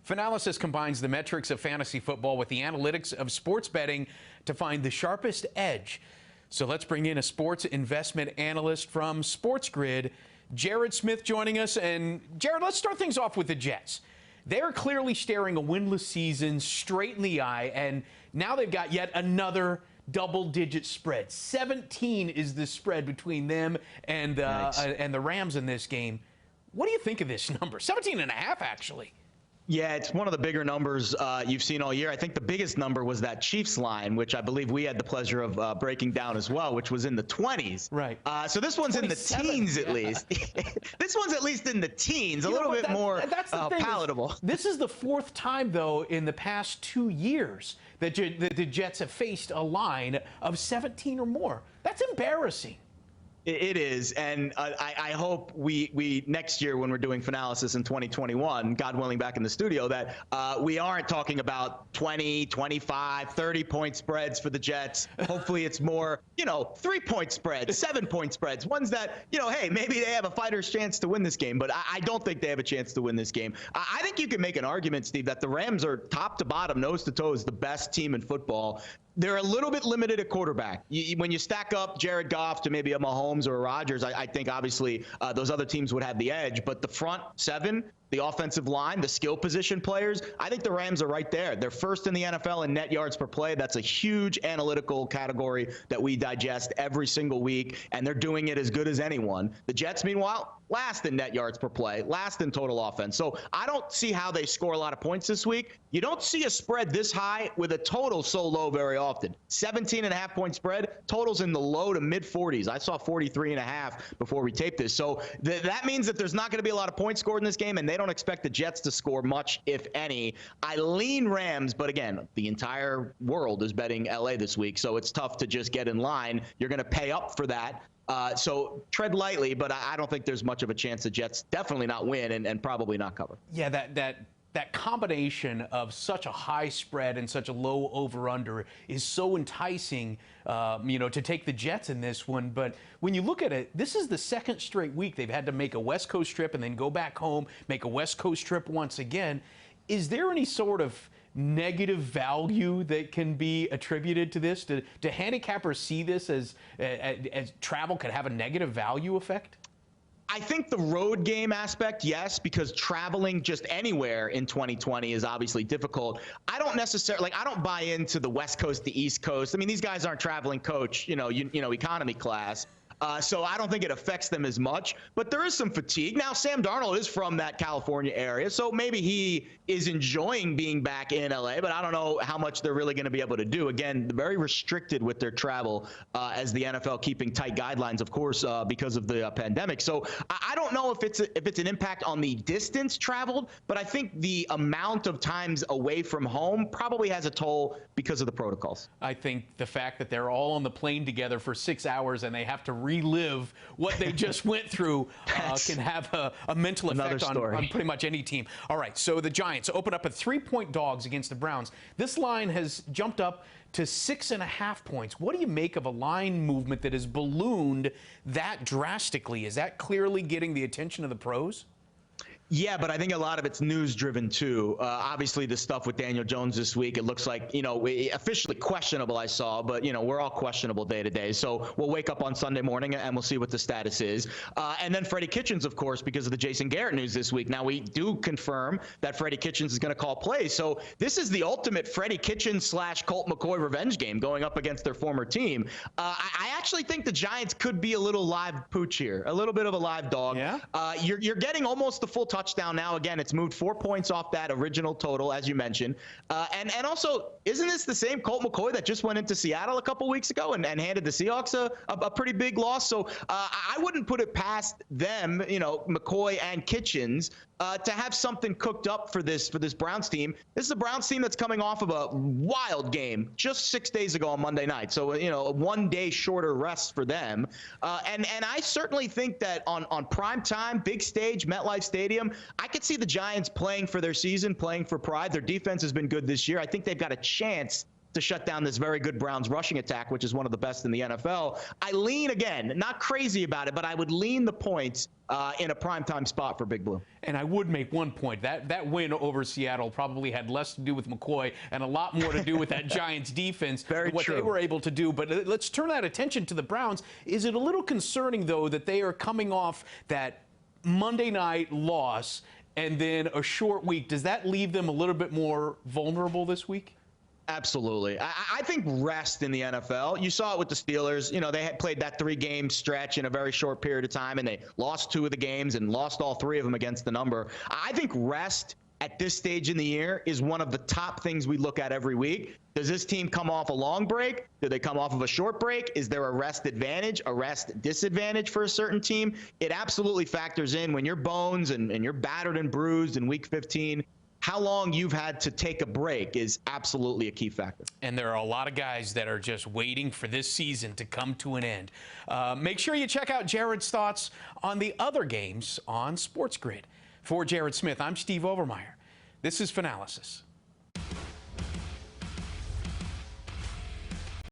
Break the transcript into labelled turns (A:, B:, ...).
A: Fanalysis combines the metrics of fantasy football with the analytics of sports betting to find the sharpest edge. So let's bring in a sports investment analyst from SportsGrid, Jared Smith, joining us. And Jared, let's start things off with the Jets. They're clearly staring a winless season straight in the eye, and now they've got yet another double-digit spread. 17 is the spread between them and the Rams in this game. What do you think of this number? 17.5, actually.
B: Yeah, it's one of the bigger numbers you've seen all year. I think the biggest number was that Chiefs line, which I believe we had the pleasure of breaking down as well, which was in the 20s.
A: Right.
B: So this one's in the teens at least. This one's at least in the teens, a little bit more palatable.
A: This is the fourth time, though, in the past 2 years that the Jets have faced a line of 17 or more. That's embarrassing.
B: It is, and I hope we next year when we're doing Fanalysis in 2021, God willing, back in the studio, that we aren't talking about 20, 25, 30-point spreads for the Jets. Hopefully it's more, 3-point spreads, 7-point spreads, ones that, hey, maybe they have a fighter's chance to win this game, but I don't think they have a chance to win this game. I think you can make an argument, Steve, that the Rams are top to bottom, nose to toe, is the best team in football. They're a little bit limited at quarterback. When you stack up Jared Goff to maybe a Mahomes or a Rodgers, I think obviously those other teams would have the edge. But the front seven, the offensive line, the skill position players, I think the Rams are right there. They're first in the NFL in net yards per play. That's a huge analytical category that we digest every single week, and they're doing it as good as anyone. The Jets, meanwhile, last in net yards per play, last in total offense. So I don't see how they score a lot of points this week. You don't see a spread this high with a total so low very often. 17.5-point spread, totals in the low to mid 40s. I saw 43.5 before we taped this. So that means that there's not going to be a lot of points scored in this game, and they don't expect the Jets to score much, if any. I lean Rams, but again, the entire world is betting LA this week, so it's tough to just get in line. You're going to pay up for that. So tread lightly, but I don't think there's much of a chance the Jets definitely not win and probably not cover.
A: Yeah, that combination of such a high spread and such a low over-under is so enticing, to take the Jets in this one. But when you look at it, this is the second straight week they've had to make a West Coast trip and then go back home, make a West Coast trip once again. Is there any sort of negative value that can be attributed to this? Do handicappers see this as travel could have a negative value effect?
B: I think the road game aspect, yes, because traveling just anywhere in 2020 is obviously difficult. I don't necessarily, I don't buy into the West Coast, the East Coast. I mean, these guys aren't traveling coach, economy class. So I don't think it affects them as much, but there is some fatigue. Now, Sam Darnold is from that California area, so maybe he is enjoying being back in LA, but I don't know how much they're really going to be able to do. Again, very restricted with their travel as the NFL keeping tight guidelines, of course, because of the pandemic. So I don't know if it's an impact on the distance traveled, but I think the amount of times away from home probably has a toll because of the protocols.
A: I think the fact that they're all on the plane together for 6 hours and they have to relive what they just went through can have a mental effect on pretty much any team. All right, so the Giants open up at 3-point dogs against the Browns. This line has jumped up to 6.5 points. What do you make of a line movement that has ballooned that drastically? Is that clearly getting the attention of the pros?
B: Yeah, but I think a lot of it's news-driven, too. Obviously, the stuff with Daniel Jones this week, it looks like, officially questionable, I saw, but, we're all questionable day to day. So we'll wake up on Sunday morning and we'll see what the status is. And then Freddie Kitchens, of course, because of the Jason Garrett news this week. Now, we do confirm that Freddie Kitchens is going to call plays. So this is the ultimate Freddie Kitchens / Colt McCoy revenge game going up against their former team. I actually think the Giants could be a little live pooch here, a little bit of a live dog.
A: Yeah.
B: You're getting almost the full touchdown now. Again, it's moved 4 points off that original total, as you mentioned. And also, isn't this the same Colt McCoy that just went into Seattle a couple weeks ago and handed the Seahawks a pretty big loss? So I wouldn't put it past them, McCoy and Kitchens, to have something cooked up for this Browns team. This is a Browns team that's coming off of a wild game just 6 days ago on Monday night. So, a 1 day shorter rest for them. And I certainly think that on prime time, big stage, MetLife Stadium, I could see the Giants playing for their season, playing for pride. Their defense has been good this year. I think they've got a chance to shut down this very good Browns rushing attack, which is one of the best in the NFL. I lean, again, not crazy about it, but I would lean the points in a primetime spot for Big Blue.
A: And I would make one point. That win over Seattle probably had less to do with McCoy and a lot more to do with that Giants defense,
B: Very
A: what
B: true.
A: they were able to do. But let's turn that attention to the Browns. Is it a little concerning, though, that they are coming off that Monday night loss and then a short week? Does that leave them a little bit more vulnerable this week?
B: Absolutely. I think rest in the NFL, you saw it with the Steelers. You know, they had played that 3-game stretch in a very short period of time, and they lost 2 of the games and lost all 3 of them against the number. I think rest at this stage in the year is one of the top things we look at every week. Does this team come off a long break? Do they come off of a short break? Is there a rest advantage, a rest disadvantage for a certain team? It absolutely factors in when you're bones and you're battered and bruised in week 15. How long you've had to take a break is absolutely a key factor.
A: And there are a lot of guys that are just waiting for this season to come to an end. Make sure you check out Jared's thoughts on the other games on SportsGrid. For Jared Smith, I'm Steve Overmyer. This is Fanalysis.